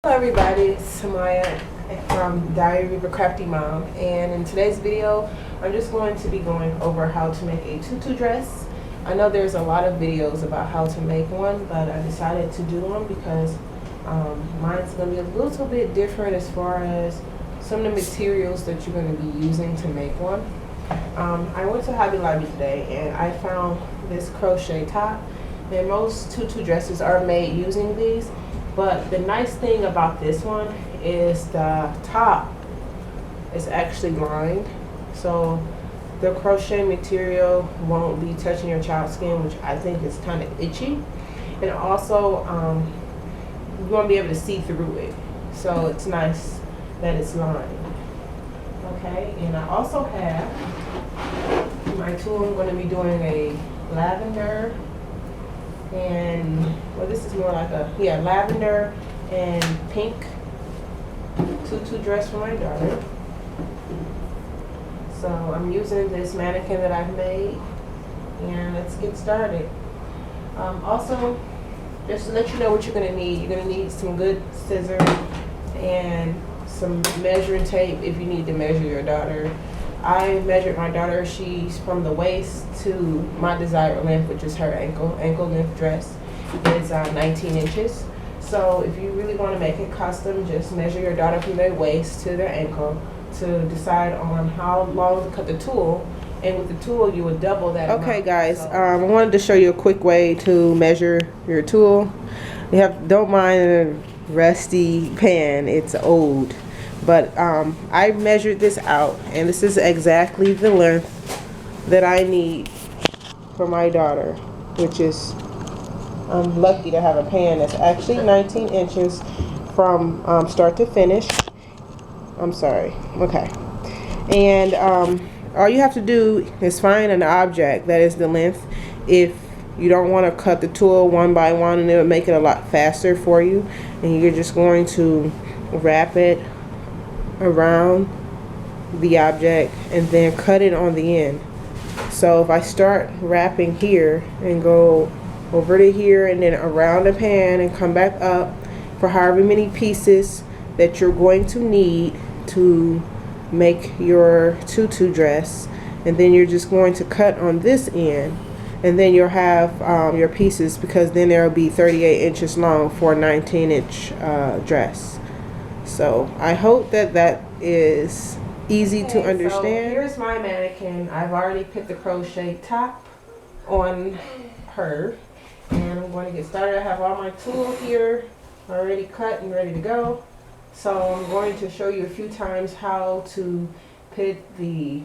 Hello everybody, it's Samaya from Diary of a Crafty Mom, and in today's video I'm just going to be going over how to make a tutu dress. I know there's a lot of videos about how to make one, but I decided to do one because mine's going to be a little bit different as far as some of the materials that you're going to be using to make one. I went to Hobby Lobby today and I found this crochet top, and most tutu dresses are made using these. But the nice thing about this one is the top is actually lined, so the crochet material won't be touching your child's skin, which I think is kind of itchy. And also, you won't be able to see through it, so it's nice that it's lined. Okay, and I also have my tool. I'm going to be doing a lavender. And well, this is more like a lavender and pink tutu dress for my daughter. So I'm using this mannequin that I've made, and let's get started. Also, just to let you know what you're going to need, you're going to need some good scissors and some measuring tape if you need to measure your daughter. I measured my daughter. She's from the waist to my desired length, which is her ankle length dress. It's 19 inches. So if you really want to make it custom, just measure your daughter from their waist to their ankle to decide on how long to cut the tool. And with the tool, you would double that amount. Okay, guys, I wanted to show you a quick way to measure your tool. Don't mind a rusty pan. It's old. But I measured this out, and this is exactly the length that I need for my daughter, which is, I'm lucky to have a pan that's actually 19 inches from start to finish. I'm sorry. Okay. And all you have to do is find an object that is the length. If you don't want to cut the tool one by one, and it will make it a lot faster for you, and you're just going to wrap it around the object and then cut it on the end. So if I start wrapping here and go over to here and then around the pan and come back up for however many pieces that you're going to need to make your tutu dress, and then you're just going to cut on this end, and then you'll have your pieces, because then there will be 38 inches long for a 19-inch dress. So I hope that is easy to understand. So here's my mannequin. I've already put the crochet top on her, and I'm going to get started. I have all my tools here already cut and ready to go. So I'm going to show you a few times how to put the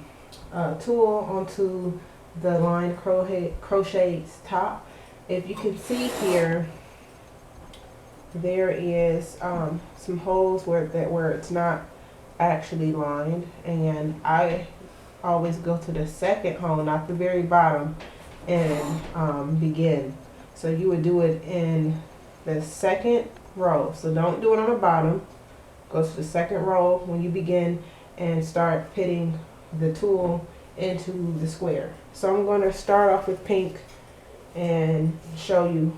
tool onto the lined crochet top. If you can see here, there is some holes where it's not actually lined, and I always go to the second hole, not the very bottom, and begin. So you would do it in the second row. So don't do it on the bottom. Go to the second row when you begin and start pitting the tool into the square. So I'm going to start off with pink and show you.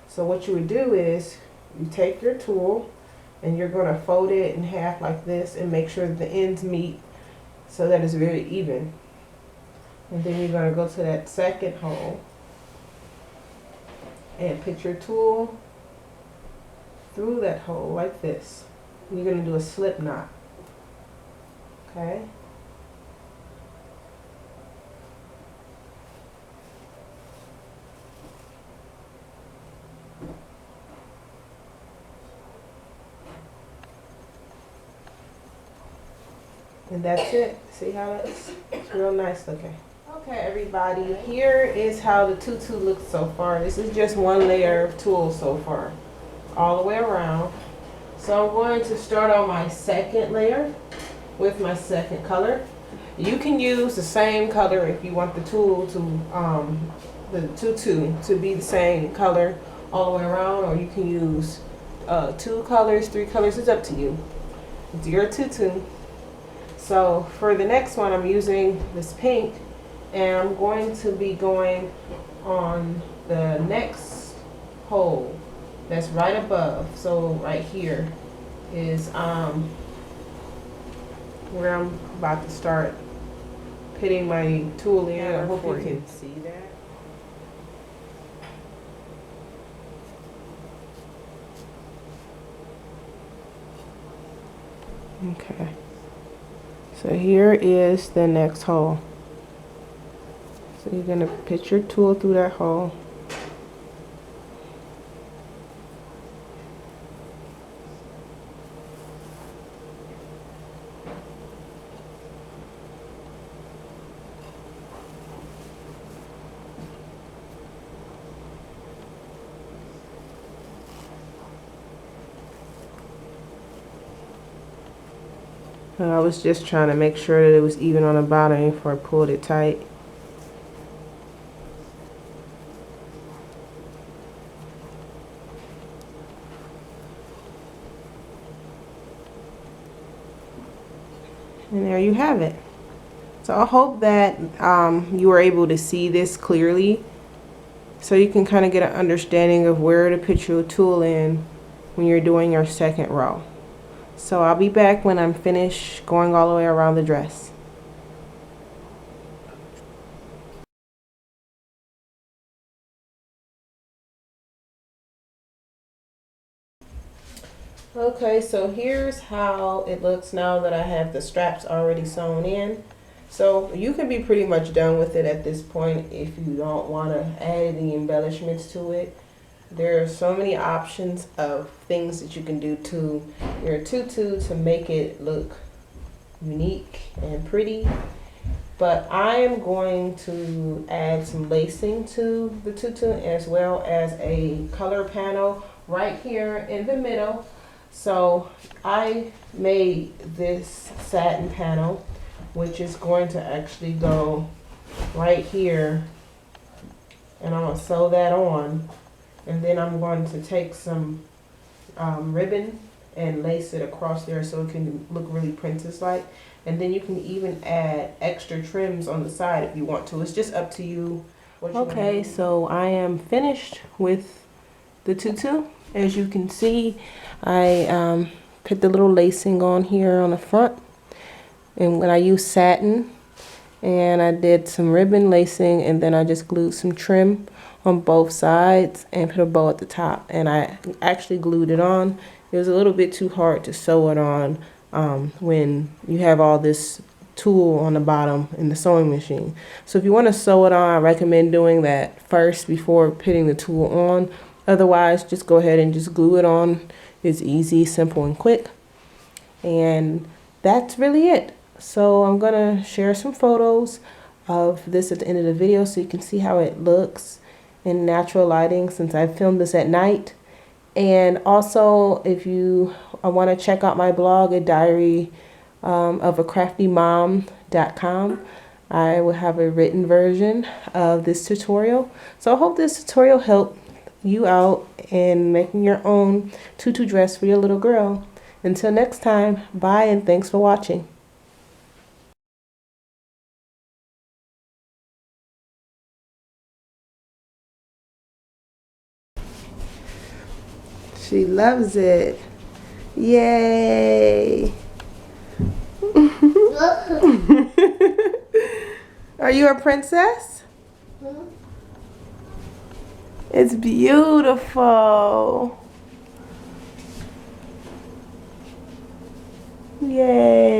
So what you would do is you take your tool and you're going to fold it in half like this and make sure that the ends meet so that it's very even. And then you're going to go to that second hole and put your tool through that hole like this. And you're going to do a slip knot. Okay? And that's it. See how that's real nice looking. Okay, everybody, here is how the tutu looks so far. This is just one layer of tulle so far, all the way around. So I'm going to start on my second layer with my second color. You can use the same color if you want the tulle to the tutu to be the same color all the way around, or you can use 2 colors, 3 colors. It's up to you. It's your tutu. So for the next one, I'm using this pink, and I'm going to be going on the next hole that's right above. So right here is where I'm about to start pitting my tool in. I hope you can see that. Okay. So here is the next hole. So you're going to put your tool through that hole. And I was just trying to make sure that it was even on the bottom before I pulled it tight. And there you have it. So I hope that you were able to see this clearly, so you can kind of get an understanding of where to put your tool in when you're doing your second row. So I'll be back when I'm finished going all the way around the dress. Okay, so here's how it looks now that I have the straps already sewn in. So you can be pretty much done with it at this point if you don't want to add any embellishments to it. There are so many options of things that you can do to your tutu to make it look unique and pretty. But I am going to add some lacing to the tutu as well as a color panel right here in the middle. So I made this satin panel, which is going to actually go right here, and I'm going to sew that on. And then I'm going to take some ribbon and lace it across there so it can look really princess-like. And then you can even add extra trims on the side if you want to. It's just up to you. Okay, so I am finished with the tutu. As you can see, I put the little lacing on here on the front. And when I use satin, and I did some ribbon lacing, and then I just glued some trim on both sides and put a bow at the top, and I actually glued it on. It was a little bit too hard to sew it on when you have all this tool on the bottom in the sewing machine. So if you want to sew it on, I recommend doing that first before putting the tool on. Otherwise, just go ahead and just glue it on. It's easy, simple, and quick. And that's really it. So I'm gonna share some photos of this at the end of the video so you can see how it looks in natural lighting, since I filmed this at night. And also, if you want to check out my blog at diaryofacraftymom.com, I will have a written version of this tutorial. So I hope this tutorial helped you out in making your own tutu dress for your little girl. Until next time, bye, and thanks for watching. She loves it. Yay. Are you a princess? It's beautiful. Yay.